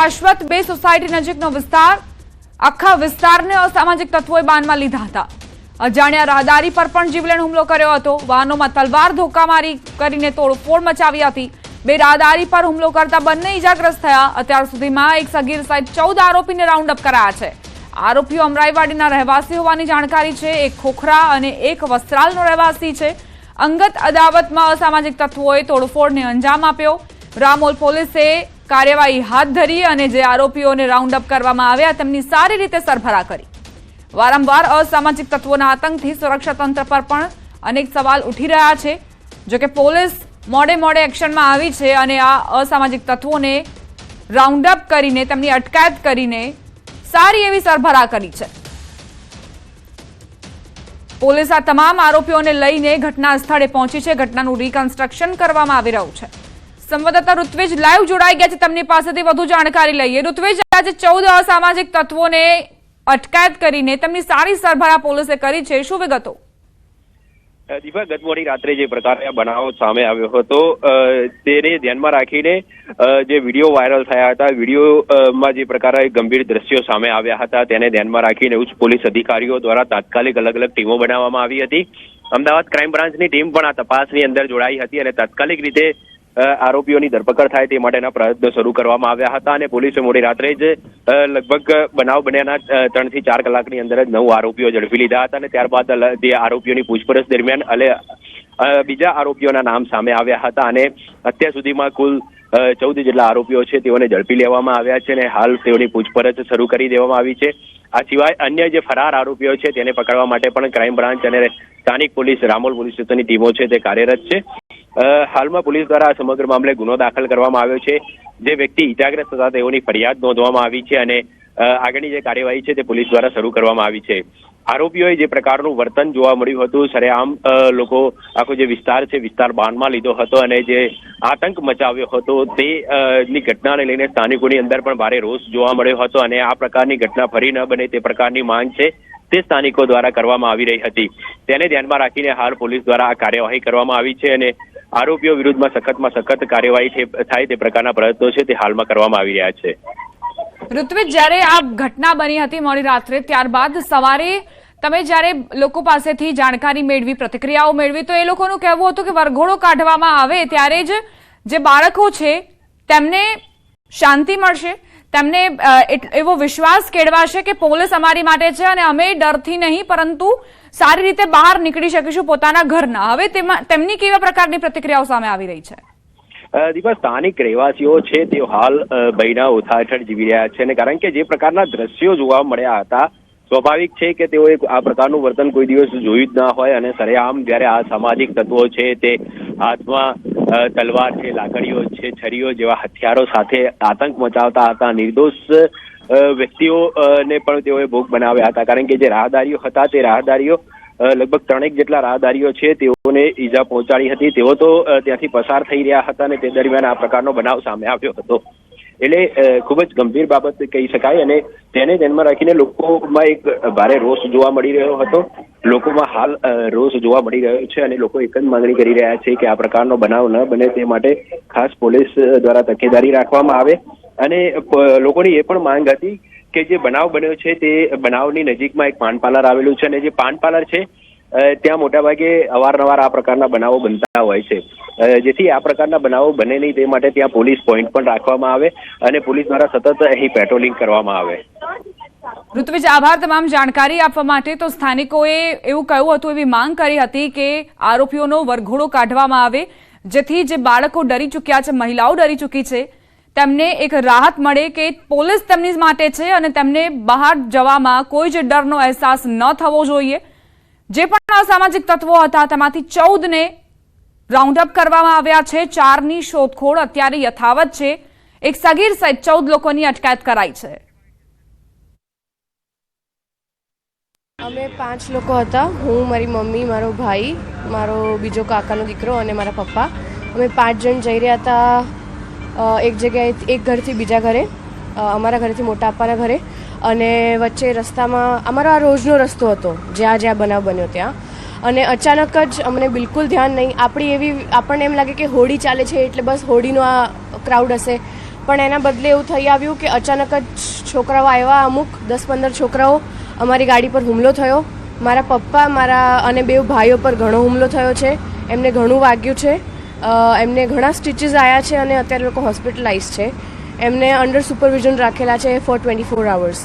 શાશ્વત બે સોસાયટી નજીકનો વિસ્તાર આખા વિસ્તારને અસામાજિક તત્વોએ બાનમાં લીધા હતા। અજાણ્યા રાહદારી પર પણ જીવલેણ હુમલો કર્યો હતો। વાહનોમાં તલવાર ધોકામારી કરીને તોડફોડ મચાવી હતી। બે રાહદારી પર હુમલો કરતા બંને ઇજાગ્રસ્ત થયા। અત્યાર સુધીમાં એક સગીર સહિત 14 આરોપીને રાઉન્ડ અપ કરાયા છે। આરોપીઓ અમરાઈવાડીના રહેવાસી હોવાની જાણકારી છે। એક ખોખરા અને એક વસ્ત્રાલનો રહેવાસી છે। અંગત અદાવતમાં અસામાજિક તત્વોએ તોડફોડને અંજામ આપ્યો। રામોલ પોલીસે કાર્યવાહી હાથ ધરી અને જે આરોપીઓને રાઉન્ડ અપ કરવામાં આવ્યા તેમની સારી રીતે સરભરા કરી। વારંવાર અસામાજિક તત્વોના આતંકથી સુરક્ષા તંત્ર પર પણ અનેક સવાલ ઉઠી રહ્યા છે। જો કે પોલીસ મોડે એક્શનમાં આવી છે અને આ અસામાજિક તત્વોને રાઉન્ડ અપ કરીને તેમની અટકાયત કરીને સારી એવી સરભરા કરી છે। પોલીસ આ તમામ આરોપીઓને લઈને ઘટના સ્થળે પહોંચી છે। ઘટનાનું રિકન્સ્ટ્રક્શન કરવામાં આવી રહ્યું છે। સંવાદદાતા ઋત્વિજ લાઈવ જોડાઈ ગયા છે, તેમની પાસેથી વધુ જાણકારી લઈએ। ઋત્વિજ, આજે 14 અસામાજિક તત્વોને અટકાયત કરીને તેમની સારી સરભરા પોલીસે કરી છે, શું વિગતો? દીપા, ગત મોડી રાત્રે જે પ્રકારે બનાવ સામે આવ્યો હતો તેને ધ્યાનમાં રાખીને જે વિડીયો વાયરલ થયા હતા, વિડીયોમાં જે પ્રકારે ગંભીર દ્રશ્યો સામે આવ્યા હતા તેને ધ્યાનમાં રાખીને ઉચ્ચ પોલીસ અધિકારીઓ દ્વારા તાત્કાલિક અલગ અલગ ટીમો બનાવવામાં આવી હતી। અમદાવાદ ક્રાઇમ બ્રાન્ચની ટીમ પણ આ તપાસની અંદર જોડાઈ હતી અને તાત્કાલિક રીતે આરોપીઓની ધરપકડ થાય તે માટેના પ્રયત્નો શરૂ કરવામાં આવ્યા હતા અને પોલીસે મોડી રાત્રે જ લગભગ બનાવ બન્યાના 3 થી 4 કલાકની અંદર જ 9 આરોપીઓ ઝડપી લીધા હતા અને ત્યારબાદ જે આરોપીઓની પૂછપરછ દરમિયાન બીજા આરોપીઓના નામ સામે આવ્યા હતા અને અત્યાર સુધીમાં કુલ 14 જેટલા આરોપીઓ છે તેઓને ઝડપી લેવામાં આવ્યા છે અને હાલ તેઓની પૂછપરછ શરૂ કરી દેવામાં આવી છે। આ સિવાય અન્ય જે ફરાર આરોપીઓ છે તેને પકડવા માટે પણ ક્રાઇમ બ્રાન્ચ અને સ્થાનિક પોલીસ રામોલ પોલીસ સ્ટેશનની ટીમો છે તે કાર્યરત છે। હાલમાં પોલીસ દ્વારા આ સમગ્ર મામલે ગુનો દાખલ કરવામાં આવ્યો છે। જે વ્યક્તિ ઇજાગ્રસ્ત હતા તેઓની ફરિયાદ નોંધવામાં આવી છે અને આગળની જે કાર્યવાહી છે તે પોલીસ દ્વારા શરૂ કરવામાં આવી છે। આરોપીઓએ જે પ્રકારનું વર્તન જોવા મળ્યું હતું, સરેઆમ લોકો આખો જે વિસ્તાર છે વિસ્તાર બાનમાં લીધો હતો અને જે આતંક મચાવ્યો હતો તે ની ઘટનાને લઈને સ્થાનિકોની અંદર પણ ભારે રોષ જોવા મળ્યો હતો અને આ પ્રકારની ઘટના ફરી ન બને તે પ્રકારની માંગ છે તે સ્થાનિકો દ્વારા કરવામાં આવી રહી હતી। તેને ધ્યાનમાં રાખીને હાલ પોલીસ દ્વારા આ કાર્યવાહી કરવામાં આવી છે અને આરોપીઓ વિરુદ્ધમાં સખત કાર્યવાહી થાય તે પ્રકારના પ્રયત્નો છે તે હાલમાં કરવામાં આવી રહ્યા છે। ઋત્વિજ, જ્યારે આ ઘટના બની હતી મોડી રાત્રે, ત્યારબાદ સવારે તમે જ્યારે લોકો પાસેથી જાણકારી મેળવી, પ્રતિક્રિયાઓ મેળવી, તો એ લોકોનું કહેવું હતું કે વરઘોડો કાઢવામાં આવે ત્યારે જ જે બાળકો છે તેમને શાંતિ મળશે, તેમને એવો વિશ્વાસ કેળવાશે કે પોલીસ અમારી માટે છે અને અમે ડરથી નહીં પરંતુ સારી રીતે બહાર નીકળી શકીશું પોતાના ઘરના। હવે તેમની કેવા પ્રકારની પ્રતિક્રિયાઓ સામે આવી રહી છે? દીપા, સ્થાનિક રહેવાસીઓ છે તેઓ હાલ ભયના ઓથા હેઠળ જીવી રહ્યા છે અને કારણ કે જે પ્રકારના દ્રશ્યો જોવા મળ્યા હતા, સ્વાભાવિક છે કે તેઓએ આ પ્રકારનું વર્તન કોઈ દિવસ જોયું જ ના હોય અને સરેઆમ જ્યારે આ સામાજિક તત્વો છે તે હાથમાં તલવાર છે, લાકડીઓ છે, છરીઓ જેવા હથિયારો સાથે આતંક મચાવતા હતા। નિર્દોષ વ્યક્તિઓને પણ તેઓએ ભોગ બનાવ્યા હતા કારણ કે જે રાહદારીઓ હતા તે રાહદારીઓ લગભગ 3 જેટલા રાહદારીઓ છે તેઓને ઈજા પહોંચાડી હતી। તેઓ તો ત્યાંથી પસાર થઈ રહ્યા હતા અને તે દરમિયાન આ પ્રકારનો બનાવ સામે આવ્યો હતો। એટલે ખૂબ જ ગંભીર બાબત કહી શકાય અને તેને ધ્યાનમાં રાખીને લોકોમાં એક ભારે રોષ જોવા મળી રહ્યો હતો। લોકોમાં હાલ રોષ જોવા મળી રહ્યો છે અને લોકો એક જ માંગણી કરી રહ્યા છે કે આ પ્રકારનો બનાવ ન બને તે માટે ખાસ પોલીસ દ્વારા તકેદારી રાખવામાં આવે અને લોકોની એ પણ માંગ હતી કે જે બનાવ બન્યો છે તે બનાવની નજીકમાં એક પાન પાર્લર આવેલું છે અને જે પાન પાર્લર છે ત્યાં મોટાભાગે અવારનવાર આ પ્રકારના બનાવો બનતા હોય છે, જેથી આ પ્રકારના બનાવો બને નહીં તે માટે ત્યાં પોલીસ પોઈન્ટ પણ રાખવામાં આવે અને પોલીસ દ્વારા સતત અહીં પેટ્રોલિંગ કરવામાં આવે। ઋત્વિજ, આભાર તમામ જાણકારી આપવા માટે। તો સ્થાનિકોએ એવું કહ્યું હતું, એવી માંગ કરી હતી કે આરોપીઓનો વરઘોડો કાઢવામાં આવે જેથી જે બાળકો ડરી ચૂક્યા છે, મહિલાઓ ડરી ચૂકી છે, તેમને એક રાહત મળે કે પોલીસ તેમની માટે છે અને તેમને બહાર જવામાં કોઈ જ ડરનો અહેસાસ ન થવો જોઈએ। જે પણ અસામાજિક તત્વો હતા તેમાંથી 14ને રાઉન્ડ અપ કરવામાં આવ્યા છે। 4ની શોધખોળ અત્યારે યથાવત છે। એક સગીર સહિત 14 લોકોની અટકાયત કરાઈ છે। અમે 5 લોકો હતા, હું, મારી મમ્મી, મારો ભાઈ, મારો બીજો કાકાનો દીકરો અને મારા પપ્પા। અમે 5 જણ જઈ રહ્યા હતા એક જગ્યાએ, એક ઘરથી બીજા ઘરે, અમારા ઘરેથી મોટા અપ્પાના ઘરે અને વચ્ચે રસ્તામાં અમારો આ રોજનો રસ્તો હતો જ્યાં બનાવ બન્યો ત્યાં અને અચાનક જ અમને બિલકુલ ધ્યાન નહીં, આપણને એમ લાગે કે હોડી ચાલે છે એટલે બસ હોડીનો આ ક્રાઉડ હશે પણ એના બદલે એવું થઈ આવ્યું કે અચાનક જ છોકરાઓ આવ્યા, અમુક 10-15 છોકરાઓ, અમારી ગાડી પર હુમલો થયો. મારા પપ્પા અને 2 ભાઈઓ પર ઘણો હુમલો થયો છે. એમને ઘણું વાગ્યું છે. એમને ઘણા સ્ટિચીસ આવ્યા છે અને અત્યારે લોકો હોસ્પિટલાઇઝ છે. એમને અંડર સુપરવિઝન રાખેલા છે ફોર 24 hours.